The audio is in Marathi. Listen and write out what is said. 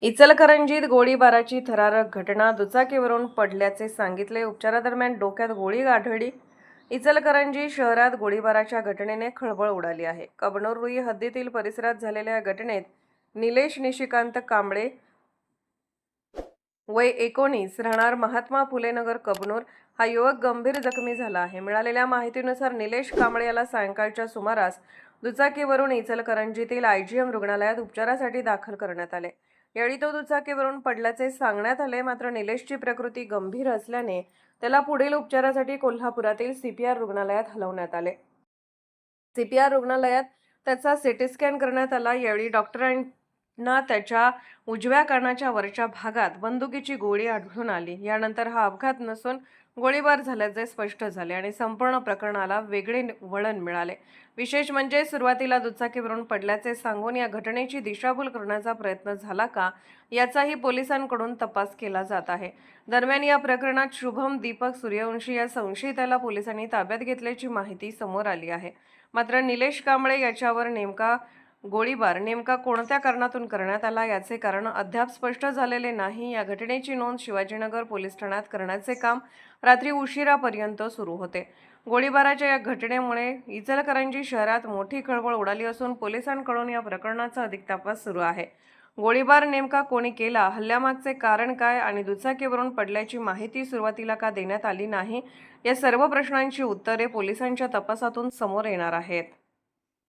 इचलकरंजीत गोळीबाराची थरारक घटना, दुचाकीवरून पडल्याचे सांगितले. उपचारादरम्यान डोक्यात गोळी आढळली. इचलकरंजी शहरात गोळीबाराच्या घटनेने खळबळ उडाली आहे. कबनूर रुई हद्दीतील परिसरात झालेल्या घटनेत निलेश निशिकांत कांबळे वय 19 राहणार महात्मा फुले नगर कबनूर हा युवक गंभीर जखमी झाला आहे. मिळालेल्या माहितीनुसार निलेश कांबळे याला सायंकाळच्या सुमारास दुचाकीवरून इचलकरंजीतील आयजीएम रुग्णालयात उपचारासाठी दाखल करण्यात आले. यावेळी तो दुचाकीवरून पडल्याचे सांगण्यात आले. मात्र निलेशची प्रकृती गंभीर असल्याने त्याला पुढील उपचारासाठी कोल्हापुरातील सीपीआर रुग्णालयात हलवण्यात आले. सीपीआर रुग्णालयात त्याचा सीटी स्कॅन करण्यात आला. यावेळी डॉक्टरांना त्याच्या उजव्या कानाच्या वरच्या भागात बंदुकीची गोळी आढळून आली. यानंतर हा अपघात नसून गोळीबार झाल्याचे स्पष्ट झाले आणि संपूर्ण प्रकरणाला वेगळे वळण मिळाले. विशेष म्हणजे सुरुवातीला दुचाकीवरून पडल्याचे सांगून या घटनेची दिशाभूल करण्याचा प्रयत्न झाला का याचाही पोलिसांकडून तपास केला जात आहे. दरम्यान या प्रकरणात शुभम दीपक सूर्यवंशी या संशयिताला पोलिसांनी ताब्यात घेतल्याची माहिती समोर आली आहे. मात्र निलेश कांबळे याच्यावर गोळीबार नेमका कोणत्या कारणातून करण्यात आला याचे कारण अद्याप स्पष्ट झालेले नाही. या घटनेची नोंद शिवाजीनगर पोलीस ठाण्यात करण्याचे काम रात्री उशिरापर्यंत सुरू होते. गोळीबाराच्या या घटनेमुळे इचलकरंजी शहरात मोठी खळबळ उडाली असून पोलिसांकडून या प्रकरणाचा अधिक तपास सुरू आहे. गोळीबार नेमका कोणी केला, हल्ल्यामागचे कारण काय आणि दुचाकीवरून पडल्याची माहिती सुरुवातीला का देण्यात आली नाही, या सर्व प्रश्नांची उत्तरे पोलिसांच्या तपासातून समोर येणार आहेत.